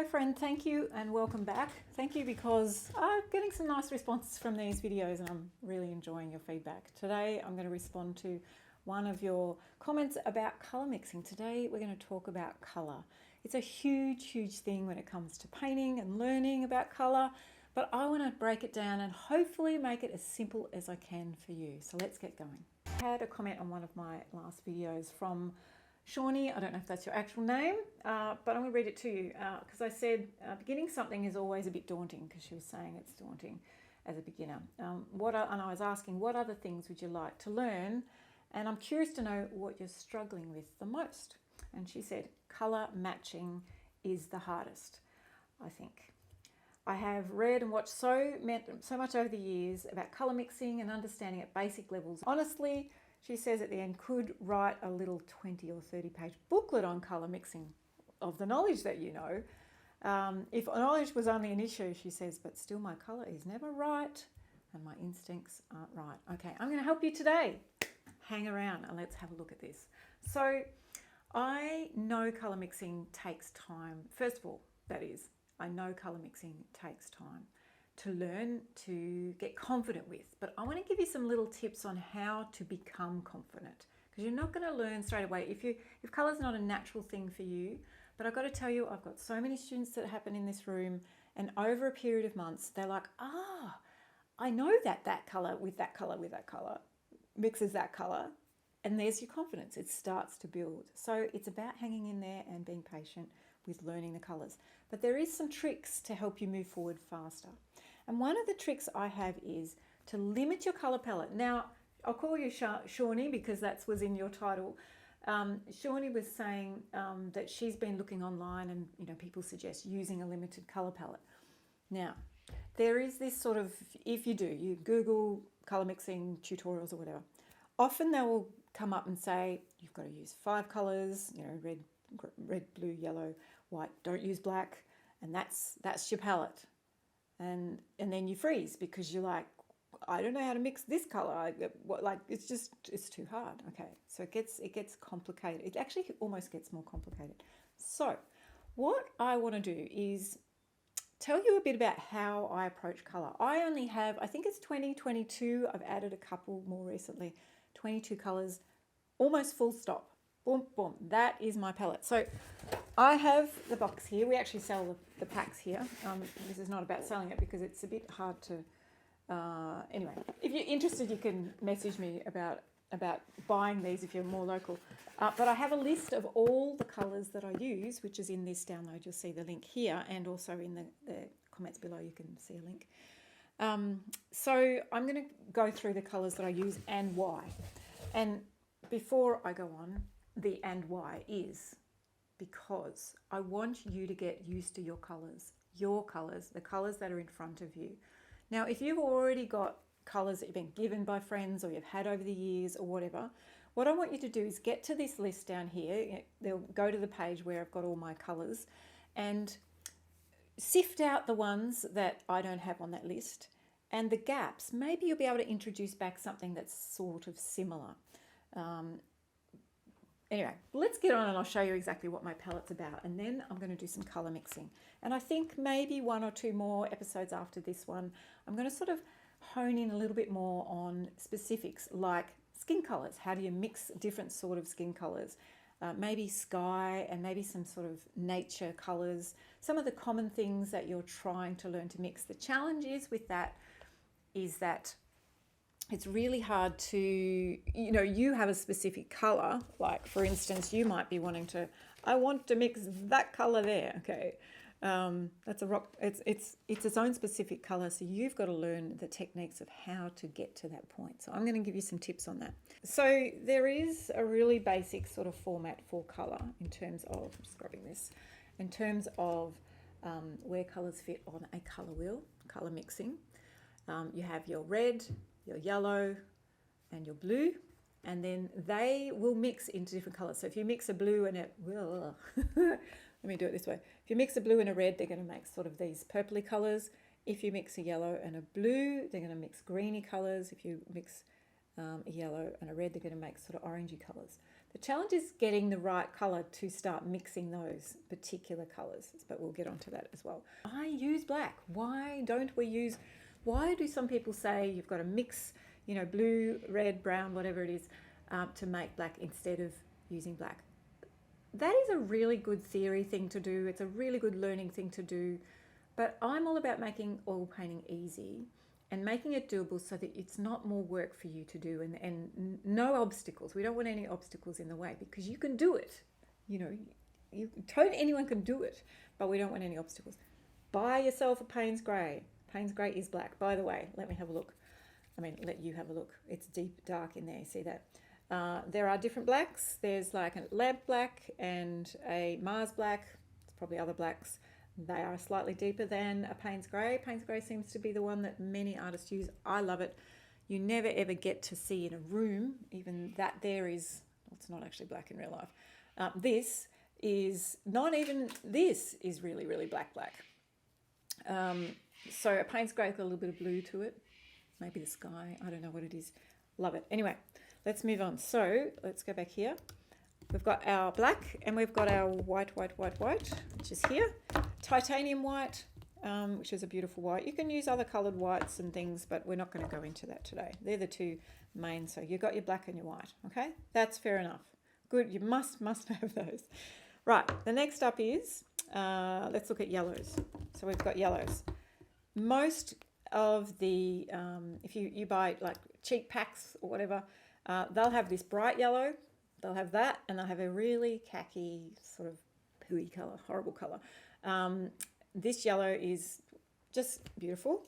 friend, thank you and welcome back. Thank you because I'm getting some nice responses from these videos and I'm really enjoying your feedback. Today I'm going to respond to one of your comments about colour mixing. Today we're going to talk about colour. It's a huge thing when it comes to painting and learning about colour, but I want to break it down and hopefully make it as simple as I can for you. So let's get going. I had a comment on one of my last videos from Shawnee, I don't know if that's your actual name, but I'm going to read it to you because I said beginning something is always a bit daunting, because she was saying it's daunting as a beginner. And I was asking, what other things would you like to learn? And I'm curious to know what you're struggling with the most. And she said, colour matching is the hardest, I think. I have read and watched so much over the years about colour mixing and understanding at basic levels. Honestly, she says at the end, could write a little 20 or 30 page booklet on colour mixing of the knowledge that you know. If knowledge was only an issue, she says, but still my colour is never right and my instincts aren't right. Okay, I'm going to help you today. Hang around and let's have a look at this. So I know colour mixing takes time. First of all, that is, I know colour mixing takes time to learn, to get confident with, but I want to give you some little tips on how to become confident, because you're not going to learn straight away if colour's not a natural thing for you. But I've got to tell you, I've got so many students that happen in this room, and over a period of months they're like, I know that colour with that colour with that colour mixes that colour, and there's your confidence. It starts to build. So it's about hanging in there and being patient with learning the colours. But there is some tricks to help you move forward faster. And one of the tricks I have is to limit your colour palette. Now, I'll call you Shawnee because that was in your title. Shawnee was saying that she's been looking online and people suggest using a limited colour palette. Now, there is this sort of, if you Google colour mixing tutorials or whatever, often they will come up and say, you've got to use 5 colours, red, blue, yellow, white, don't use black, and that's your palette. And then you freeze because you're like, I don't know how to mix this color. It's too hard. Okay, so it gets complicated. It actually almost gets more complicated. So what I want to do is tell you a bit about how I approach color. I only have, I think it's 22. I've added a couple more recently. 22 colors, almost full stop. Boom, boom. That is my palette. So I have the box here. We actually sell the packs here. This is not about selling it because it's a bit hard to... anyway, if you're interested, you can message me about buying these if you're more local. But I have a list of all the colours that I use, which is in this download. You'll see the link here, and also in the comments below you can see a link. So I'm going to go through the colours that I use and why. And before I go on, the and why is because I want you to get used to your colours, the colours that are in front of you. Now, if you've already got colours that you've been given by friends or you've had over the years or whatever, what I want you to do is get to this list down here. They'll go to the page where I've got all my colours and sift out the ones that I don't have on that list, and the gaps, maybe you'll be able to introduce back something that's sort of similar. Anyway, let's get on and I'll show you exactly what my palette's about, and then I'm going to do some colour mixing. And I think maybe 1 or 2 more episodes after this one, I'm going to sort of hone in a little bit more on specifics like skin colours. How do you mix different sort of skin colours? Maybe sky and maybe some sort of nature colours. Some of the common things that you're trying to learn to mix. The challenge with that is that it's really hard to, you have a specific colour, like for instance, you might be wanting to, I want to mix that colour there, okay. That's a rock, it's its own specific colour, so you've got to learn the techniques of how to get to that point. So I'm going to give you some tips on that. So there is a really basic sort of format for colour in terms of, just grabbing this, in terms of where colours fit on a colour wheel, colour mixing. You have your red, your yellow and your blue, and then they will mix into different colours. So if you mix a blue and let me do it this way. If you mix a blue and a red, they're going to make sort of these purpley colours. If you mix a yellow and a blue, they're going to mix greeny colours. If you mix a yellow and a red, they're going to make sort of orangey colours. The challenge is getting the right colour to start mixing those particular colours, but we'll get onto that as well. I use black. Why do some people say you've got to mix, you know, blue, red, brown, whatever it is, to make black instead of using black? That is a really good theory thing to do. It's a really good learning thing to do. But I'm all about making oil painting easy and making it doable so that it's not more work for you to do, and no obstacles. We don't want any obstacles in the way, because you can do it. You know, anyone can do it, but we don't want any obstacles. Buy yourself a Payne's Grey. Payne's Grey is black. By the way, let me have a look. Let you have a look. It's deep dark in there. See that? There are different blacks. There's like a lab black and a Mars black. There's probably other blacks. They are slightly deeper than a Payne's Grey. Payne's Grey seems to be the one that many artists use. I love it. You never ever get to see in a room, even that there is, well, it's not actually black in real life. This is really, really black. So a Payne's Grey with a little bit of blue to it. Maybe the sky, I don't know what it is. Love it. Anyway, let's move on. So let's go back here. We've got our black and we've got our white, which is here. Titanium white, which is a beautiful white. You can use other coloured whites and things, but we're not going to go into that today. They're the two main. So you've got your black and your white, okay? That's fair enough. Good, you must have those. Right, the next up is, let's look at yellows. So we've got yellows. Most of the, if you buy like cheap packs or whatever, they'll have this bright yellow. They'll have that, and they'll have a really khaki sort of pooey colour, horrible colour. This yellow is just beautiful.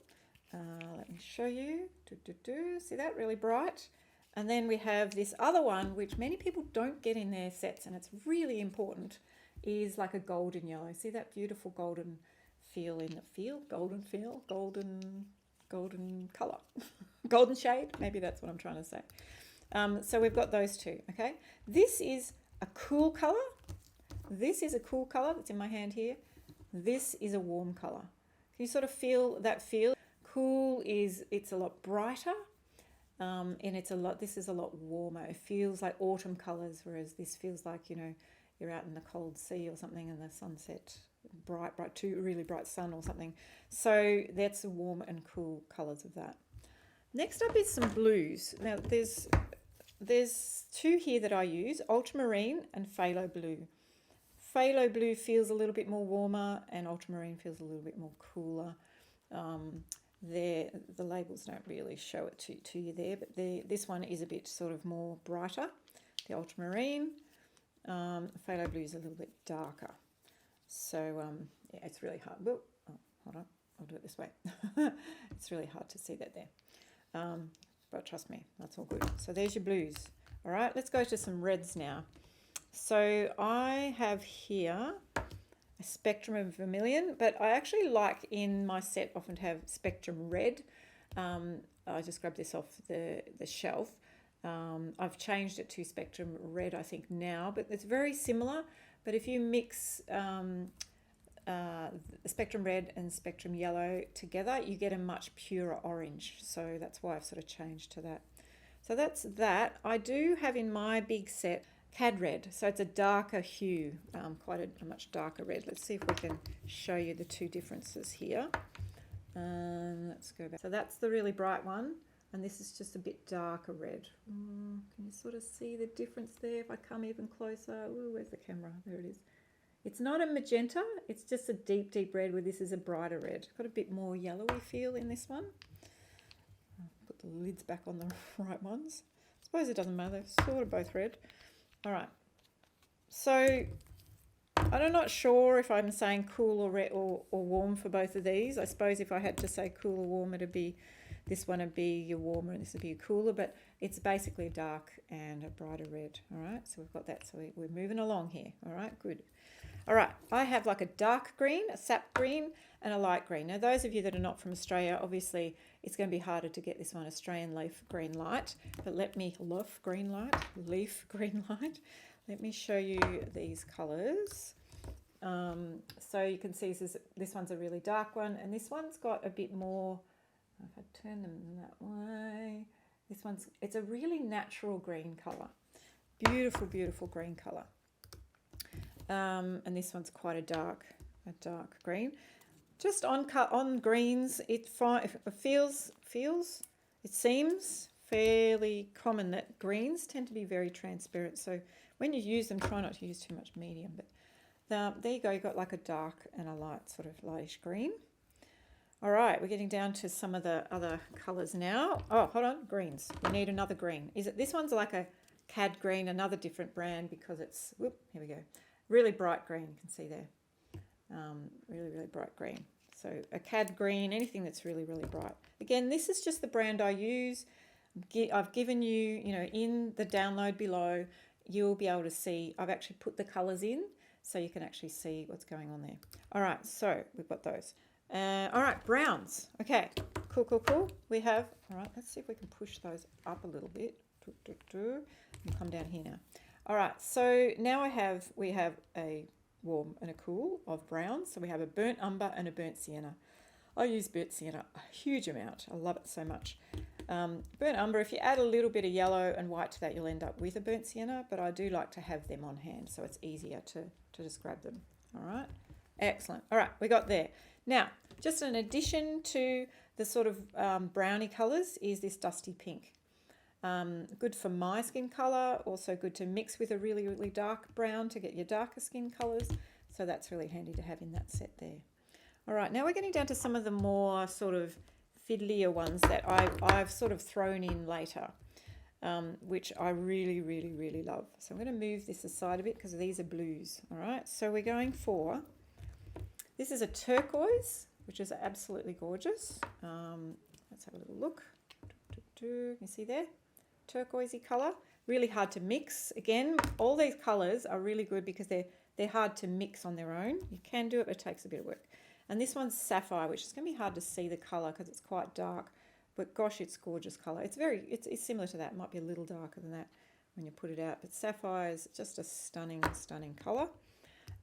Let me show you. See that? Really bright. And then we have this other one, which many people don't get in their sets, and it's really important, is like a golden yellow. See that beautiful golden feel in the field? Golden feel? Golden colour. Golden shade? Maybe that's what I'm trying to say. So we've got those two, okay? This is a cool colour. This is a cool colour that's in my hand here. This is a warm colour. Can you sort of feel that feel? Cool is, it's a lot brighter, and this is a lot warmer. It feels like autumn colours, whereas this feels like, you know, you're out in the cold sea or something and the sunset, bright, too really bright sun or something. So that's the warm and cool colours of that. Next up is some blues. Now there's two here that I use, ultramarine and phthalo blue. Phthalo blue feels a little bit more warmer and ultramarine feels a little bit more cooler. The labels don't really show it to you there, but this one is a bit sort of more brighter, the ultramarine. Phthalo blue is a little bit darker. So yeah, it's really hard. Well, hold on, I'll do it this way. It's really hard to see that there. But trust me, that's all good. So there's your blues. All right, let's go to some reds now. So I have here a spectrum of vermilion, but I actually like in my set often to have spectrum red. I just grabbed this off the shelf. I've changed it to spectrum red, I think now, but it's very similar. But if you mix spectrum red and spectrum yellow together, you get a much purer orange. So that's why I've sort of changed to that. So that's that. I do have in my big set cad red, so it's a darker hue, quite a much darker red. Let's see if we can show you the two differences here. Let's go back. So that's the really bright one, and this is just a bit darker red. Can you sort of see the difference there if I come even closer? Ooh, where's the camera? There it is. It's not a magenta, it's just a deep, deep red, where this is a brighter red. Got a bit more yellowy feel in this one. I'll put the lids back on the right ones. I suppose it doesn't matter, they're sort of both red. All right, so I'm not sure if I'm saying cool or red or warm for both of these. I suppose if I had to say cool or warm, it'd be, this one would be your warmer and this would be your cooler, but it's basically a dark and a brighter red. All right, so we've got that. So we're moving along here. All right, good. All right, I have like a dark green, a sap green, and a light green. Now, those of you that are not from Australia, obviously it's going to be harder to get this one, Australian leaf green light. But let me, leaf green light. Let me show you these colours. So you can see this one's a really dark one, and this one's got a bit more, if I turn them that way, it's a really natural green colour. Beautiful, beautiful green colour. And this one's quite a dark green. Just on greens, it seems fairly common that greens tend to be very transparent. So when you use them, try not to use too much medium. But there you go. You've got like a dark and a light, sort of lightish green. All right, we're getting down to some of the other colours now. Oh, hold on, greens. We need another green. This one's like a cad green, another different brand because it's, here we go, really bright green. You can see there, really, really bright green. So a cad green, anything that's really, really bright. Again, this is just the brand I use. I've given you, in the download below, you'll be able to see, I've actually put the colours in so you can actually see what's going on there. All right, so we've got those. All right, browns. Okay, cool. We have, all right, let's see if we can push those up a little bit. And come down here now. All right, so now we have a warm and a cool of browns. So we have a burnt umber and a burnt sienna. I use burnt sienna a huge amount. I love it so much. Burnt umber, if you add a little bit of yellow and white to that, you'll end up with a burnt sienna, but I do like to have them on hand so it's easier to just grab them. All right, excellent. All right, we got there. Now, just in addition to the sort of browny colours is this dusty pink. Good for my skin colour, also good to mix with a really, really dark brown to get your darker skin colours. So that's really handy to have in that set there. All right, now we're getting down to some of the more sort of fiddlier ones that I've sort of thrown in later, which I really, really, really love. So I'm going to move this aside a bit because these are blues. All right, so we're going for, this is a turquoise, which is absolutely gorgeous. Let's have a little look. You see there? Turquoisey colour, really hard to mix. Again, all these colours are really good because they're hard to mix on their own. You can do it, but it takes a bit of work. And this one's sapphire, which is going to be hard to see the colour because it's quite dark, but gosh, it's gorgeous colour. It's similar to that. It might be a little darker than that when you put it out, but sapphire is just a stunning, stunning colour.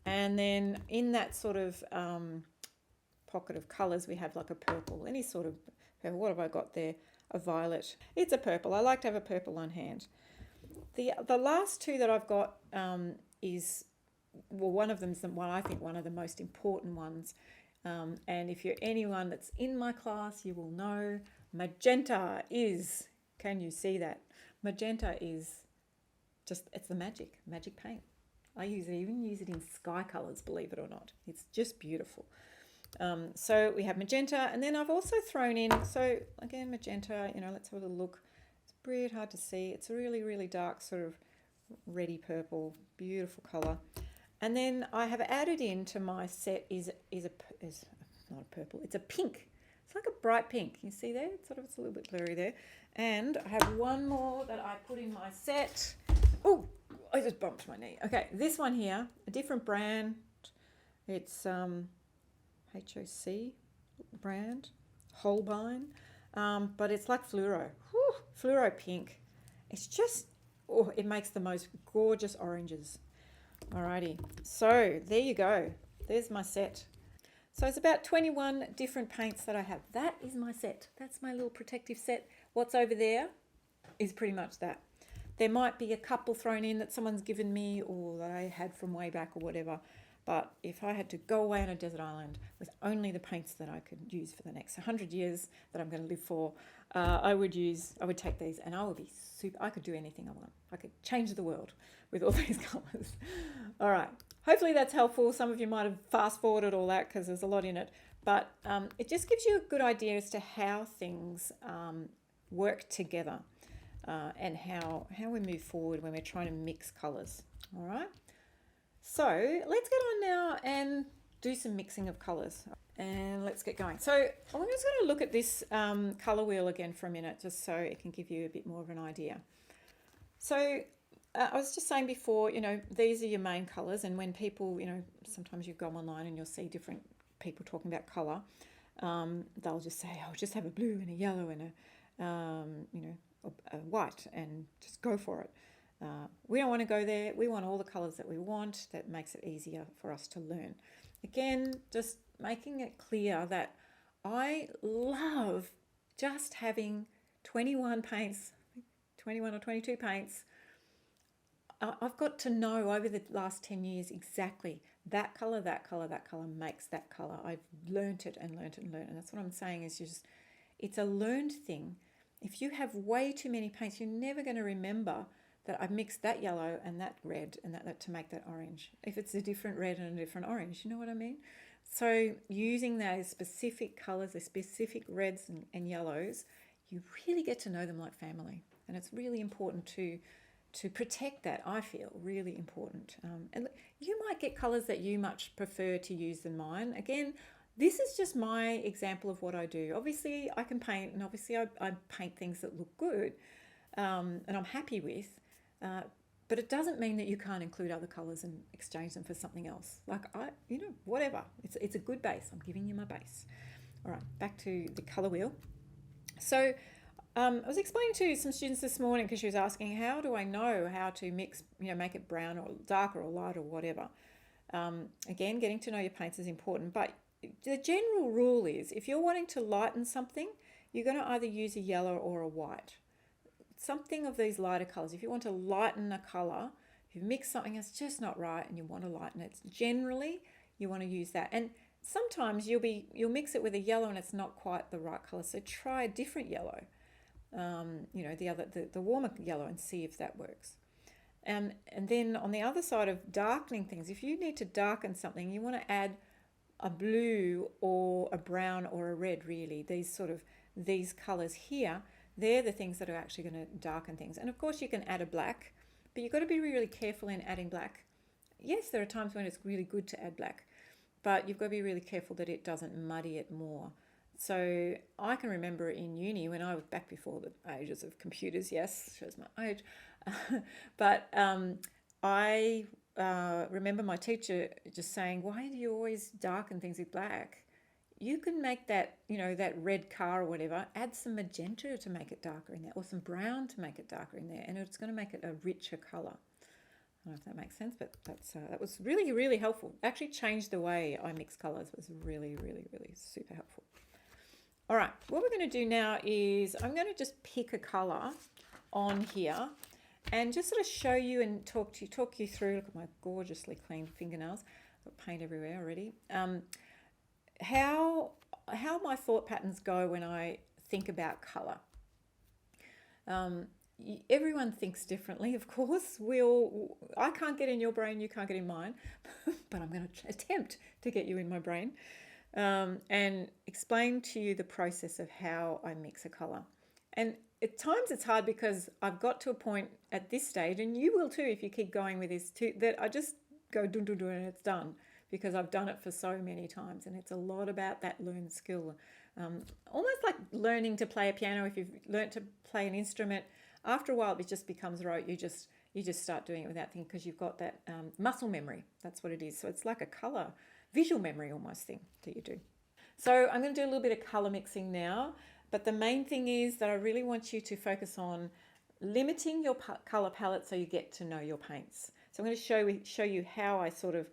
And then in that sort of pocket of colours, we have like a purple, any sort of purple. What have I got there? A violet. It's a purple. I like to have a purple on hand. The last two that I've got is, well, one of them's I think one of the most important ones. And if you're anyone that's in my class, you will know magenta is, can you see that? Magenta is just, it's the magic paint. I even use it in sky colours, believe it or not. It's just beautiful. So we have magenta, and then I've also thrown in, so again, magenta, let's have a little look. It's pretty hard to see. It's a really, really dark sort of reddy purple, beautiful colour. And then I have added into my set is not a purple, it's a pink. It's like a bright pink. You see there? It's a little bit blurry there. And I have one more that I put in my set. Oh, I just bumped my knee. Okay, this one here, a different brand. It's HOC brand, Holbein, but it's like fluoro. Whew, fluoro pink. It's just, it makes the most gorgeous oranges. Alrighty, so there you go. There's my set. So it's about 21 different paints that I have. That is my set. That's my little protective set. What's over there is pretty much that. There might be a couple thrown in that someone's given me or that I had from way back or whatever. But if I had to go away on a desert island with only the paints that I could use for the next 100 years that I'm going to live for, I would take these and I would be super, I could do anything I want. I could change the world with all these colours. All right. Hopefully that's helpful. Some of you might have fast forwarded all that because there's a lot in it. But it just gives you a good idea as to how things work together and how we move forward when we're trying to mix colours. All right. So let's get on now and do some mixing of colours and let's get going. So I'm just going to look at this colour wheel again for a minute just so it can give you a bit more of an idea. So I was just saying before, these are your main colours, and when people, sometimes you go online and you'll see different people talking about colour, they'll just say, oh, just have a blue and a yellow and a white and just go for it. We don't want to go there. We want all the colours that we want. That makes it easier for us to learn. Again, just making it clear that I love just having 21 paints, 21 or 22 paints. I've got to know over the last 10 years exactly that color, that color, that color makes that color. I've learnt it and learnt it and learnt it. And that's what I'm saying is just, it's a learned thing. If you have way too many paints, you're never going to remember that I've mixed that yellow and that red and that to make that orange. If it's a different red and a different orange, you know what I mean? So using those specific colors, the specific reds and yellows, you really get to know them like family. And it's really important to protect that, I feel, really important. And you might get colors that you much prefer to use than mine. Again, this is just my example of what I do. Obviously, I can paint, and obviously I paint things that look good and I'm happy with. But it doesn't mean that you can't include other colors and exchange them for something else. Like whatever. It's a good base. I'm giving you my base. All right, back to the color wheel. So I was explaining to some students this morning because she was asking, how do I know how to mix, make it brown or darker or light or whatever? Again, getting to know your paints is important, but the general rule is if you're wanting to lighten something, you're going to either use a yellow or a white. Something of these lighter colors. If you want to lighten a color, if you mix something that's just not right and you want to lighten it, generally you want to use that. And sometimes you'll mix it with a yellow and it's not quite the right color. So try a different yellow. The warmer yellow, and see if that works. And then on the other side of darkening things, if you need to darken something, you want to add a blue or a brown or a red, really. These colors here, they're the things that are actually going to darken things. And of course you can add a black, but you've got to be really careful in adding black. Yes, there are times when it's really good to add black, but you've got to be really careful that it doesn't muddy it more. So I can remember in uni when I was back before the ages of computers, yes, shows my age, but I remember my teacher just saying, why do you always darken things with black? You can make that, that red car or whatever, add some magenta to make it darker in there, or some brown to make it darker in there, and it's going to make it a richer color. I don't know if that makes sense, but that was really, really helpful. Actually changed the way I mix colors. It was really, really, really super helpful. All right, what we're going to do now is I'm going to just pick a color on here and just sort of show you and talk you through. Look at my gorgeously clean fingernails. I've got paint everywhere already. How my thought patterns go when I think about color. Everyone thinks differently, of course. I can't get in your brain, you can't get in mine, but I'm going to attempt to get you in my brain. And explain to you the process of how I mix a color. And at times it's hard because I've got to a point at this stage, and you will too if you keep going with this too, that I just go dun dun dun and it's done, because I've done it for so many times. And it's a lot about that learned skill, almost like learning to play a piano. If you've learnt to play an instrument, after a while it just becomes rote. You just start doing it without thinking, because you've got that muscle memory. That's what it is. So it's like a color visual memory almost thing that you do. So I'm going to do a little bit of color mixing now, but the main thing is that I really want you to focus on limiting your color palette so you get to know your paints. So I'm going to show you how I sort of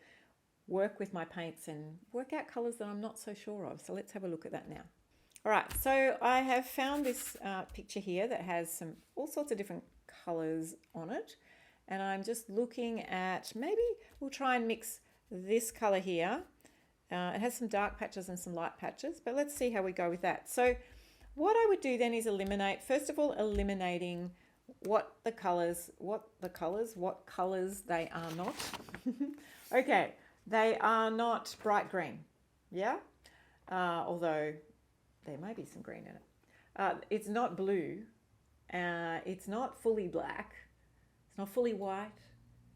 work with my paints and work out colors that I'm not so sure of. So let's have a look at that now. All right, so I have found this picture here that has all sorts of different colors on it, and I'm just looking at, maybe we'll try and mix this color here. It has some dark patches and some light patches, but let's see how we go with that. So what I would do then is first of all, eliminating what colors they are not. Okay, they are not bright green, yeah? Although there may be some green in it. It's not blue. It's not fully black. It's not fully white.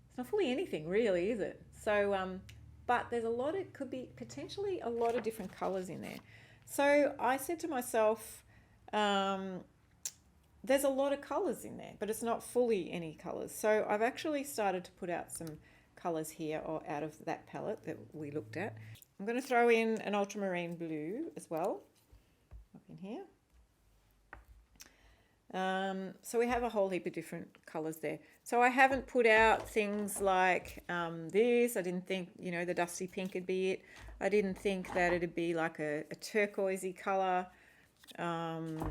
It's not fully anything really, is it? So, but there's could be potentially a lot of different colors in there. So I said to myself, there's a lot of colors in there, but it's not fully any colors. So I've actually started to put out some colors here, or out of that palette that we looked at. I'm going to throw in an ultramarine blue as well, up in here. So we have a whole heap of different colors there. So I haven't put out things like this. I didn't think, the dusty pink would be it. I didn't think that it'd be like a turquoisey color. And,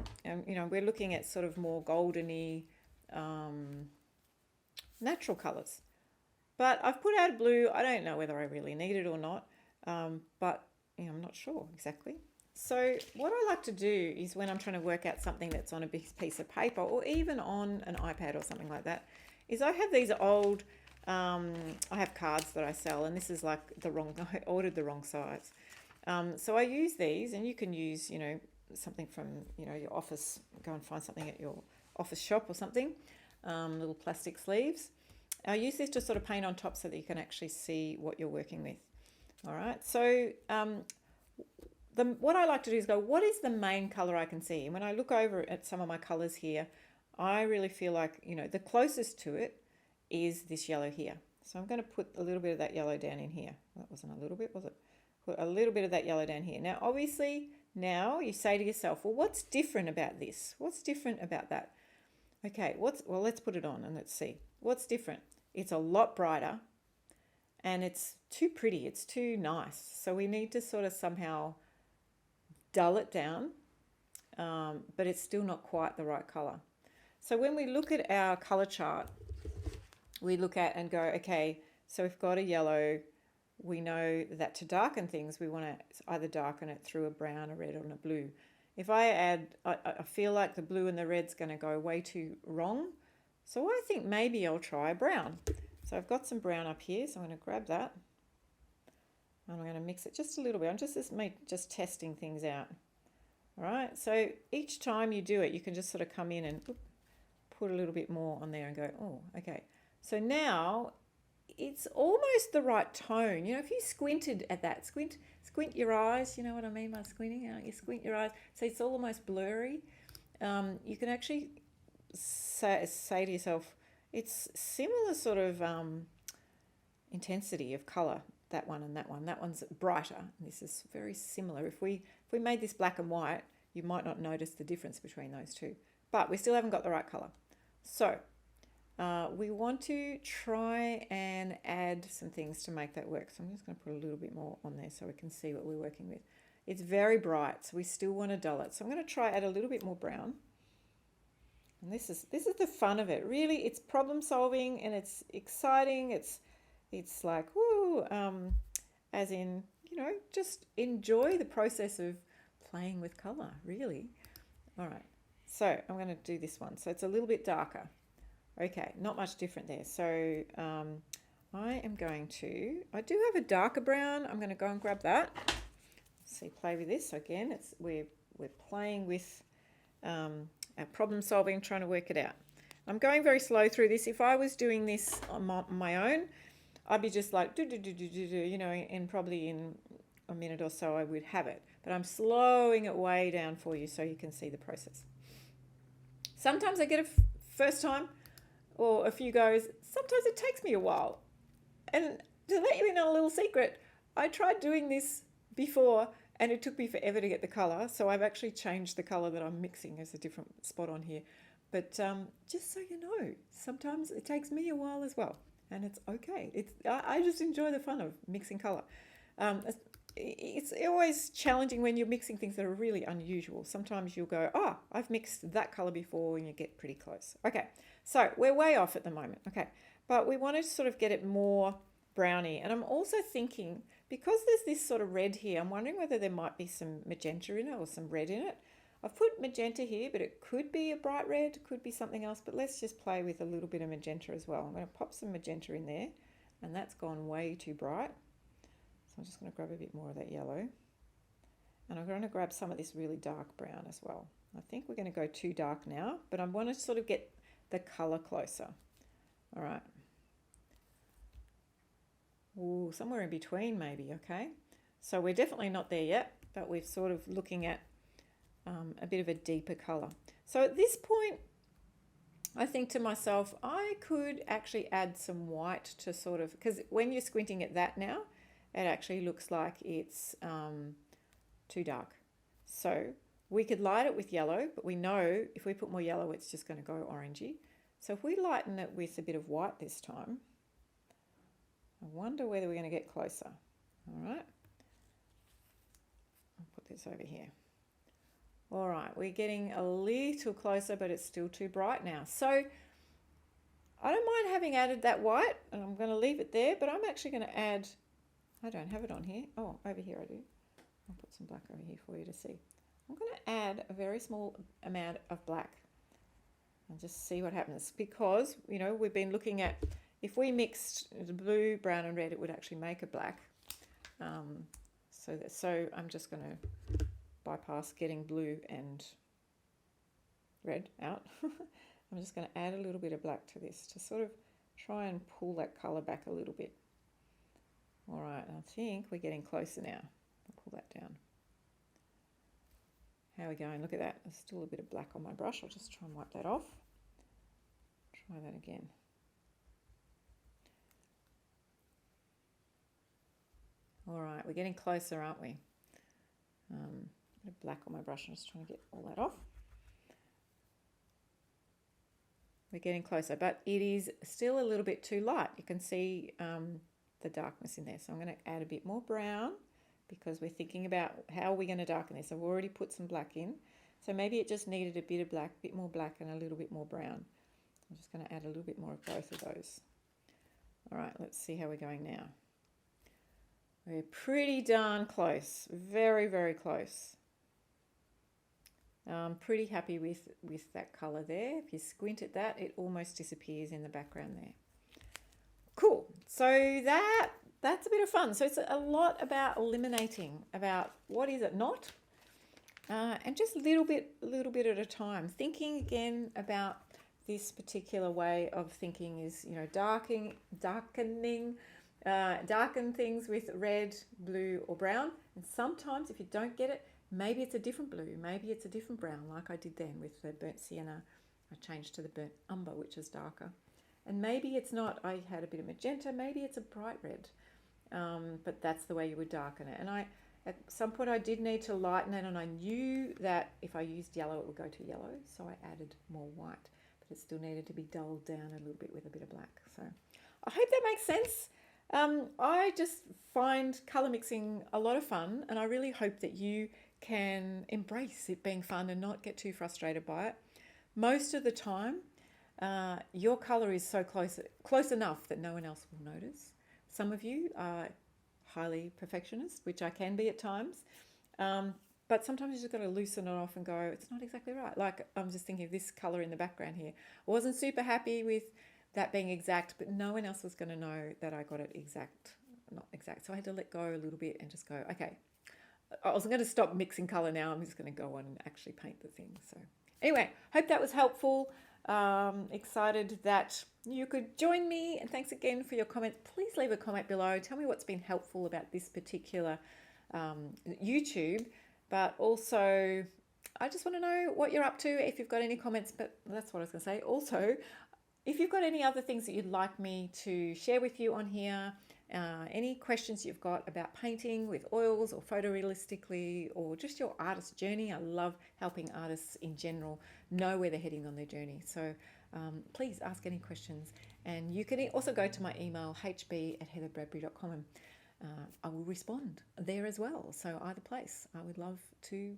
we're looking at sort of more goldeny, natural colours. But I've put out a blue. I don't know whether I really need it or not, but I'm not sure exactly. So what I like to do is when I'm trying to work out something that's on a big piece of paper or even on an iPad or something like that, is I have these old, I have cards that I sell, and this is like I ordered the wrong size. So I use these, and you can use, something from, your office, go and find something at your office shop or something, little plastic sleeves. I use this to sort of paint on top so that you can actually see what you're working with. All right, so what I like to do is go, what is the main colour I can see? And when I look over at some of my colours here, I really feel like, the closest to it is this yellow here. So I'm going to put a little bit of that yellow down in here. That wasn't a little bit, was it? Put a little bit of that yellow down here. Now, obviously, now you say to yourself, well, what's different about this? What's different about that? Okay, well, let's put it on and let's see. What's different? It's a lot brighter and it's too pretty. It's too nice. So we need to sort of somehow dull it down, but it's still not quite the right color. So when we look at our color chart, we look at and go, okay, so we've got a yellow. We know that to darken things, we want to either darken it through a brown, a red, or a blue. If I add, I feel like the blue and the red's going to go way too wrong. So I think maybe I'll try a brown. So I've got some brown up here, so I'm going to grab that. And I'm going to mix it just a little bit. I'm just testing things out. All right, so each time you do it, you can just sort of come in and put a little bit more on there and go, oh, okay. So now it's almost the right tone. If you squinted at that, squint your eyes, you know what I mean by squinting? You squint your eyes, so it's almost blurry. You can actually say to yourself, it's similar sort of intensity of colour, that one and that one. That one's brighter. This is very similar. If we made this black and white, you might not notice the difference between those two. But we still haven't got the right colour. So we want to try and add some things to make that work. So I'm just going to put a little bit more on there so we can see what we're working with. It's very bright, so we still want to dull it. So I'm going to try add a little bit more brown. And this is the fun of it. Really, it's problem solving and it's exciting. It's like, woo, as in, just enjoy the process of playing with colour, really. All right, so I'm going to do this one. So it's a little bit darker. Okay, not much different there. So I do have a darker brown. I'm going to go and grab that. See, play with this. Again, we're playing with our problem solving, trying to work it out. I'm going very slow through this. If I was doing this on my own, I'd be just like, and probably in a minute or so I would have it. But I'm slowing it way down for you so you can see the process. Sometimes I get it first time or a few goes. Sometimes it takes me a while. And to let you in on a little secret, I tried doing this before and it took me forever to get the colour. So I've actually changed the colour that I'm mixing as a different spot on here. But just so you know, sometimes it takes me a while as well. And it's okay. I just enjoy the fun of mixing colour. It's always challenging when you're mixing things that are really unusual. Sometimes you'll go, oh, I've mixed that colour before, and you get pretty close. Okay, so we're way off at the moment. Okay, but we want to sort of get it more browny. And I'm also thinking, because there's this sort of red here, I'm wondering whether there might be some magenta in it or some red in it. I've put magenta here, but it could be a bright red, could be something else, but let's just play with a little bit of magenta as well. I'm going to pop some magenta in there, and that's gone way too bright. So I'm just going to grab a bit more of that yellow. And I'm going to grab some of this really dark brown as well. I think we're going to go too dark now, but I want to sort of get the colour closer. All right. Ooh, somewhere in between maybe, okay. So we're definitely not there yet, but we're sort of looking at a bit of a deeper colour. So at this point, I think to myself, I could actually add some white to sort of, because when you're squinting at that now, it actually looks like it's too dark. So we could light it with yellow, but we know if we put more yellow, it's just going to go orangey. So if we lighten it with a bit of white this time, I wonder whether we're going to get closer. All right. I'll put this over here. All right, we're getting a little closer, but it's still too bright now. So I don't mind having added that white, and I'm going to leave it there, but I'm actually going to add, I don't have it on here. Oh, over here I do. I'll put some black over here for you to see. I'm going to add a very small amount of black and just see what happens, because, you know, we've been looking at, if we mixed the blue, brown and red, it would actually make a black. So I'm just going to bypass getting blue and red out. I'm just going to add a little bit of black to this to sort of try and pull that colour back a little bit. All right, I think we're getting closer now. I'll pull that down. How are we going? Look at that. There's still a bit of black on my brush. I'll just try and wipe that off. Try that again. All right, we're getting closer, aren't we? A bit of black on my brush. I'm just trying to get all that off. We're getting closer, but it is still a little bit too light. You can see the darkness in there. So I'm going to add a bit more brown, because we're thinking about how are we going to darken this. I've already put some black in. So maybe it just needed a bit of black, a bit more black and a little bit more brown. I'm just going to add a little bit more of both of those. All right, let's see how we're going now. We're pretty darn close, very, very close. I'm pretty happy with that colour there. If you squint at that, it almost disappears in the background there. Cool. So that's a bit of fun. So it's a lot about eliminating, about what is it not, and just a little bit at a time. Thinking again about this particular way of thinking is, you know, darken things with red, blue or brown. And sometimes if you don't get it, maybe it's a different blue, maybe it's a different brown, like I did then with the burnt sienna. I changed to the burnt umber, which is darker. And maybe it's not, I had a bit of magenta, maybe it's a bright red. But that's the way you would darken it. And at some point I did need to lighten it, and I knew that if I used yellow, it would go to yellow. So I added more white, but it still needed to be dulled down a little bit with a bit of black. So I hope that makes sense. I just find colour mixing a lot of fun, and I really hope that you can embrace it being fun and not get too frustrated by it. Most of the time, your colour is so close enough that no one else will notice. Some of you are highly perfectionist, which I can be at times, but sometimes you just got to loosen it off and go, it's not exactly right. Like, I'm just thinking of this colour in the background here. I wasn't super happy with that being exact, but no one else was going to know that I got it not exact. So I had to let go a little bit and just go, okay, I wasn't going to stop mixing colour now. I'm just going to go on and actually paint the thing. So anyway, hope that was helpful. Excited that you could join me, and thanks again for your comments. Please leave a comment below. Tell me what's been helpful about this particular YouTube, but also I just want to know what you're up to, if you've got any comments. But that's what I was going to say. Also, if you've got any other things that you'd like me to share with you on here, any questions you've got about painting with oils or photorealistically, or just your artist journey. I love helping artists in general know where they're heading on their journey. So please ask any questions. And you can also go to my email, hb@heatherbradbury.com, and I will respond there as well. So either place, I would love to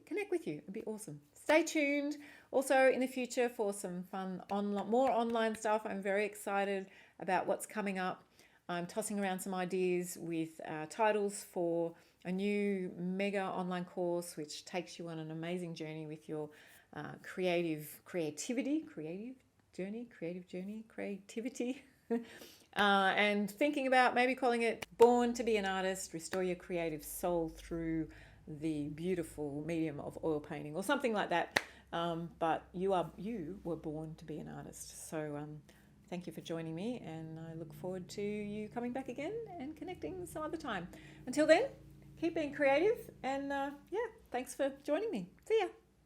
connect with you. It'd be awesome. Stay tuned also in the future for some fun more online stuff. I'm very excited about what's coming up. I'm tossing around some ideas with titles for a new mega online course which takes you on an amazing journey with your creativity, and thinking about maybe calling it Born to be an Artist, Restore Your Creative Soul Through the Beautiful Medium of Oil Painting, or something like that. But you were born to be an artist. So thank you for joining me, and I look forward to you coming back again and connecting some other time. Until then, keep being creative, and yeah, thanks for joining me. See ya.